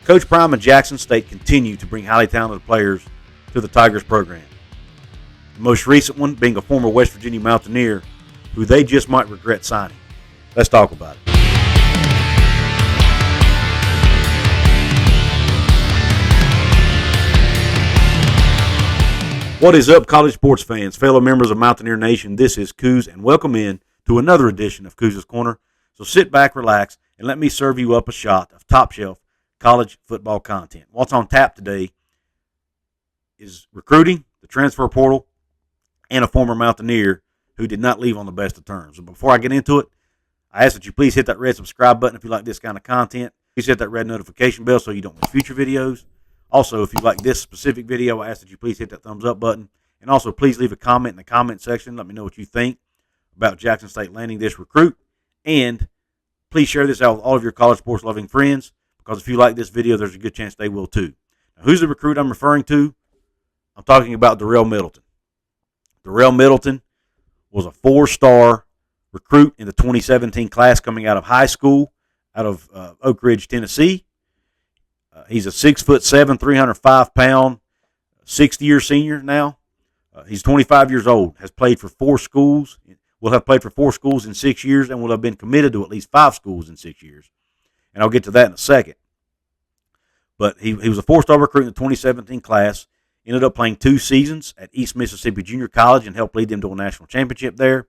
Coach Prime and Jackson State continue to bring highly talented players to the Tigers program. The most recent one being a former West Virginia Mountaineer who they just might regret signing. Let's talk about it. What is up, college sports fans, fellow members of Mountaineer Nation? This is Coos, and welcome in to another edition of Coos' Corner. So sit back, relax, and let me serve you up a shot of top-shelf college football content. What's on tap today is recruiting, the transfer portal, and a former Mountaineer who did not leave on the best of terms. So before I get into it, I ask that you please hit that red subscribe button if you like this kind of content. Please hit that red notification bell so you don't miss future videos. Also, if you like this specific video, I ask that you please hit that thumbs up button. And also, please leave a comment in the comment section. Let me know what you think about Jackson State landing this recruit. And please share this out with all of your college sports loving friends, because if you like this video, there's a good chance they will too. Now, who's the recruit I'm referring to? I'm talking about Darel Middleton. Darel Middleton was a 4-star recruit in the 2017 class coming out of high school, out of Oak Ridge, Tennessee. He's a 6'7", 305-pound, sixth-year senior now. He's 25 years old, has played for 4 schools, will have played for 4 schools in 6 years, and will have been committed to at least 5 schools in 6 years. And I'll get to that in a second. But he was a 4-star recruit in the 2017 class, ended up playing 2 seasons at East Mississippi Junior College and helped lead them to a national championship there.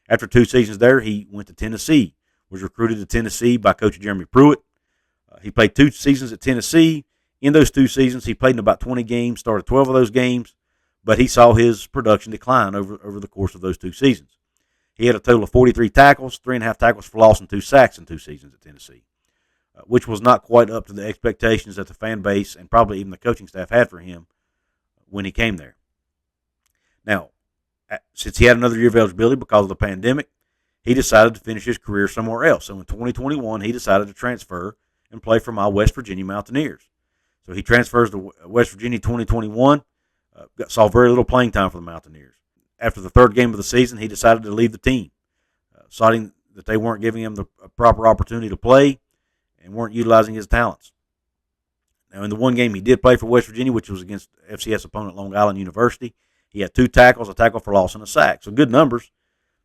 After 2 seasons there, he went to Tennessee, was recruited to Tennessee by Coach Jeremy Pruitt. He played 2 seasons at Tennessee. In those 2 seasons, he played in about 20 games, started 12 of those games, but he saw his production decline over the course of those 2 seasons. He had a total of 43 tackles, 3.5 tackles for loss, and 2 sacks in 2 seasons at Tennessee, which was not quite up to the expectations that the fan base and probably even the coaching staff had for him when he came there. Now, since he had another year of eligibility because of the pandemic, he decided to finish his career somewhere else. So in 2021, he decided to transfer and play for my West Virginia Mountaineers. So he transfers to West Virginia 2021, saw very little playing time for the Mountaineers. After the 3rd game of the season, he decided to leave the team, citing that they weren't giving him the proper opportunity to play and weren't utilizing his talents. Now, in the one game he did play for West Virginia, which was against FCS opponent Long Island University, he had 2 tackles, a tackle for loss, and a sack. So good numbers,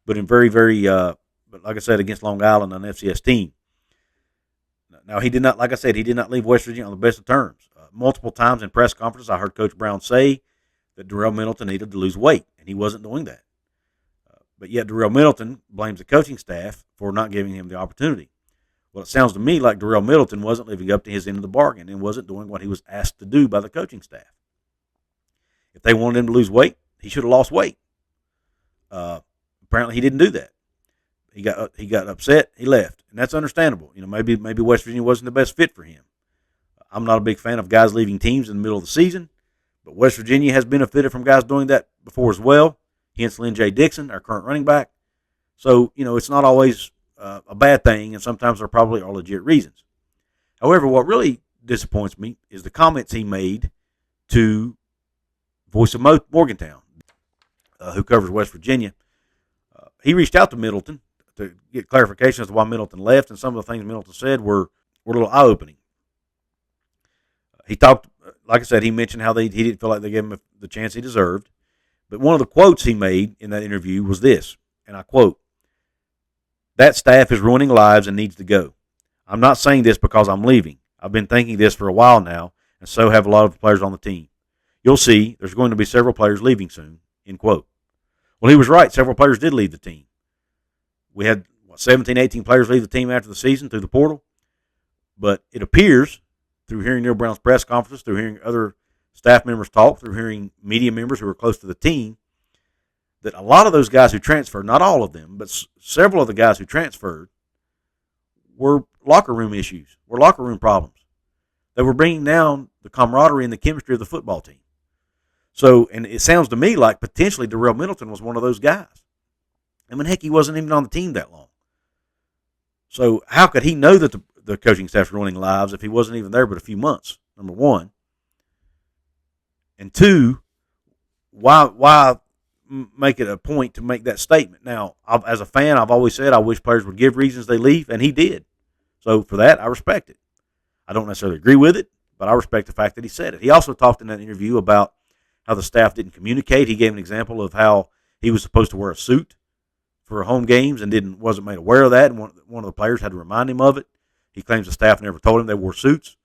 but in very, but like I said, against Long Island, an FCS team. Now, he did not leave West Virginia on the best of terms. Multiple times in press conferences, I heard Coach Brown say that Darel Middleton needed to lose weight, and he wasn't doing that. But yet Darel Middleton blames the coaching staff for not giving him the opportunity. Well, it sounds to me like Darel Middleton wasn't living up to his end of the bargain and wasn't doing what he was asked to do by the coaching staff. If they wanted him to lose weight, he should have lost weight. Apparently, he didn't do that. He got upset. He left, and that's understandable. Maybe West Virginia wasn't the best fit for him. I'm not a big fan of guys leaving teams in the middle of the season, but West Virginia has benefited from guys doing that before as well. Hence, Lynn J. Dixon, our current running back. So it's not always a bad thing, and sometimes there probably are legit reasons. However, what really disappoints me is the comments he made to Voice of Morgantown, who covers West Virginia. He reached out to Middleton to get clarification as to why Middleton left, and some of the things Middleton said were a little eye-opening. He talked, like I said, he mentioned how he didn't feel like they gave him the chance he deserved. But one of the quotes he made in that interview was this, and I quote, "That staff is ruining lives and needs to go. I'm not saying this because I'm leaving. I've been thinking this for a while now, and so have a lot of the players on the team. You'll see there's going to be several players leaving soon," end quote. Well, he was right. Several players did leave the team. We had 17, 18 players leave the team after the season through the portal. But it appears, through hearing Neil Brown's press conferences, through hearing other staff members talk, through hearing media members who were close to the team, that a lot of those guys who transferred, not all of them, but several of the guys who transferred were locker room issues, were locker room problems. They were bringing down the camaraderie and the chemistry of the football team. So, and it sounds to me like potentially Darel Middleton was one of those guys. I mean, heck, he wasn't even on the team that long. So how could he know that the coaching staff's ruining lives if he wasn't even there but a few months, number one? And two, why make it a point to make that statement? Now, as a fan, I've always said I wish players would give reasons they leave, and he did. So for that, I respect it. I don't necessarily agree with it, but I respect the fact that he said it. He also talked in that interview about how the staff didn't communicate. He gave an example of how he was supposed to wear a suit for home games and wasn't made aware of that, and one of the players had to remind him of it. He claims the staff never told him they wore suits.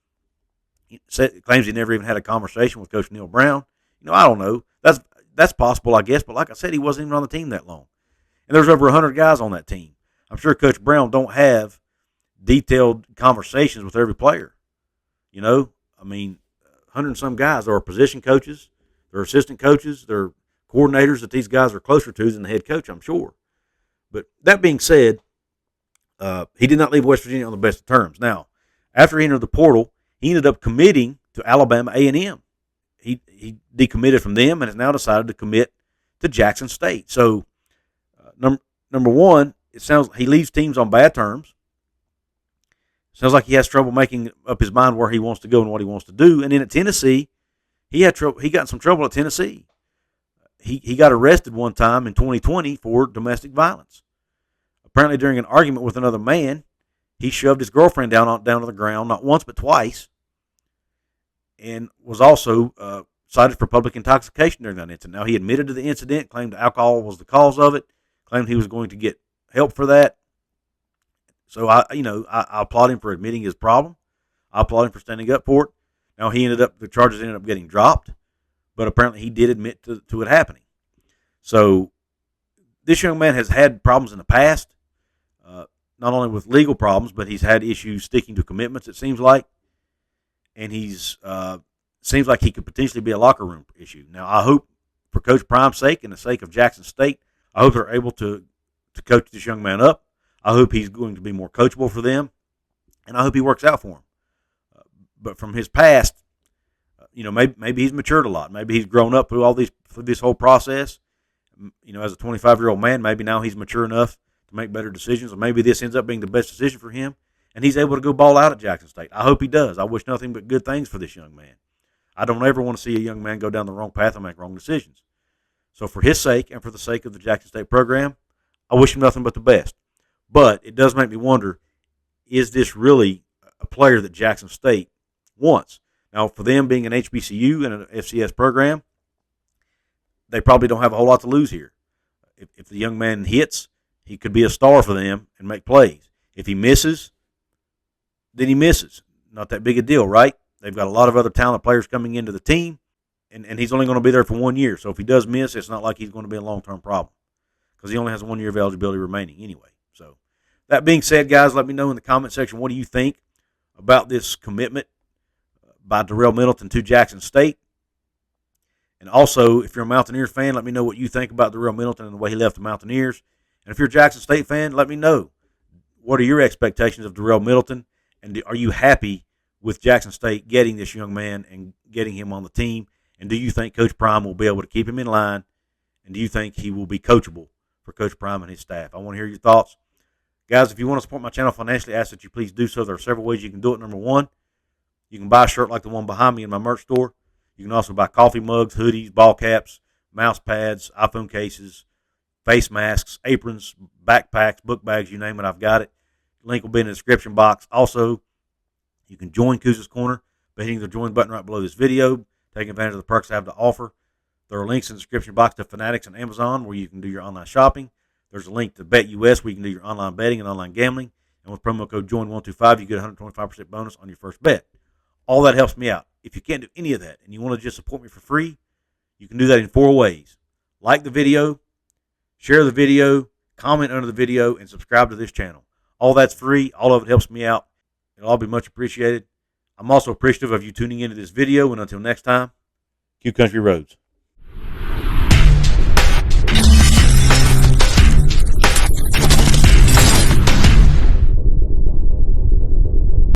He claims he never even had a conversation with Coach Neil Brown. I don't know. That's possible, I guess, but like I said, he wasn't even on the team that long. And there's over 100 guys on that team. I'm sure Coach Brown don't have detailed conversations with every player. 100 and some guys. There are position coaches, there are assistant coaches, there are coordinators that these guys are closer to than the head coach, I'm sure. But that being said, he did not leave West Virginia on the best of terms. Now, after he entered the portal, he ended up committing to Alabama A&M. He decommitted from them and has now decided to commit to Jackson State. So, number one, it sounds he leaves teams on bad terms. Sounds like he has trouble making up his mind where he wants to go and what he wants to do. And then at Tennessee, he got in some trouble at Tennessee. He got arrested one time in 2020 for domestic violence. Apparently, during an argument with another man, he shoved his girlfriend down to the ground not once but twice, and was also cited for public intoxication during that incident. Now, he admitted to the incident, claimed alcohol was the cause of it, claimed he was going to get help for that. So I applaud him for admitting his problem. I applaud him for standing up for it. Now the charges ended up getting dropped, but apparently he did admit to it happening. So this young man has had problems in the past, not only with legal problems, but he's had issues sticking to commitments, it seems like. And seems like he could potentially be a locker room issue. Now, I hope for Coach Prime's sake and the sake of Jackson State, I hope they're able to coach this young man up. I hope he's going to be more coachable for them, and I hope he works out for them. But from his past, maybe he's matured a lot. Maybe he's grown up through this whole process. As a 25-year-old man, maybe now he's mature enough to make better decisions, or maybe this ends up being the best decision for him, and he's able to go ball out at Jackson State. I hope he does. I wish nothing but good things for this young man. I don't ever want to see a young man go down the wrong path and make wrong decisions. So for his sake and for the sake of the Jackson State program, I wish him nothing but the best. But it does make me wonder, is this really a player that Jackson State wants? Now, for them being an HBCU and an FCS program, they probably don't have a whole lot to lose here. If the young man hits, he could be a star for them and make plays. If he misses, then he misses. Not that big a deal, right? They've got a lot of other talented players coming into the team, and he's only going to be there for 1 year. So if he does miss, it's not like he's going to be a long-term problem because he only has 1 year of eligibility remaining anyway. So that being said, guys, let me know in the comment section, what do you think about this commitment by Darel Middleton to Jackson State? And also, if you're a Mountaineers fan, let me know what you think about Darel Middleton and the way he left the Mountaineers. And if you're a Jackson State fan, let me know, what are your expectations of Darel Middleton? And are you happy with Jackson State getting this young man and getting him on the team? And do you think Coach Prime will be able to keep him in line? And do you think he will be coachable for Coach Prime and his staff? I want to hear your thoughts. Guys, if you want to support my channel financially, I ask that you please do so. There are several ways you can do it. Number one, you can buy a shirt like the one behind me in my merch store. You can also buy coffee mugs, hoodies, ball caps, mouse pads, iPhone cases, face masks, aprons, backpacks, book bags, you name it, I've got it. Link will be in the description box. Also, you can join Couz's Corner by hitting the join button right below this video, taking advantage of the perks I have to offer. There are links in the description box to Fanatics and Amazon where you can do your online shopping. There's a link to BetUS where you can do your online betting and online gambling. And with promo code JOIN125, you get a 125% bonus on your first bet. All that helps me out. If you can't do any of that and you want to just support me for free, you can do that in 4 ways. Like the video, share the video, comment under the video, and subscribe to this channel. All that's free. All of it helps me out. It'll all be much appreciated. I'm also appreciative of you tuning into this video. And until next time, Q Country Roads.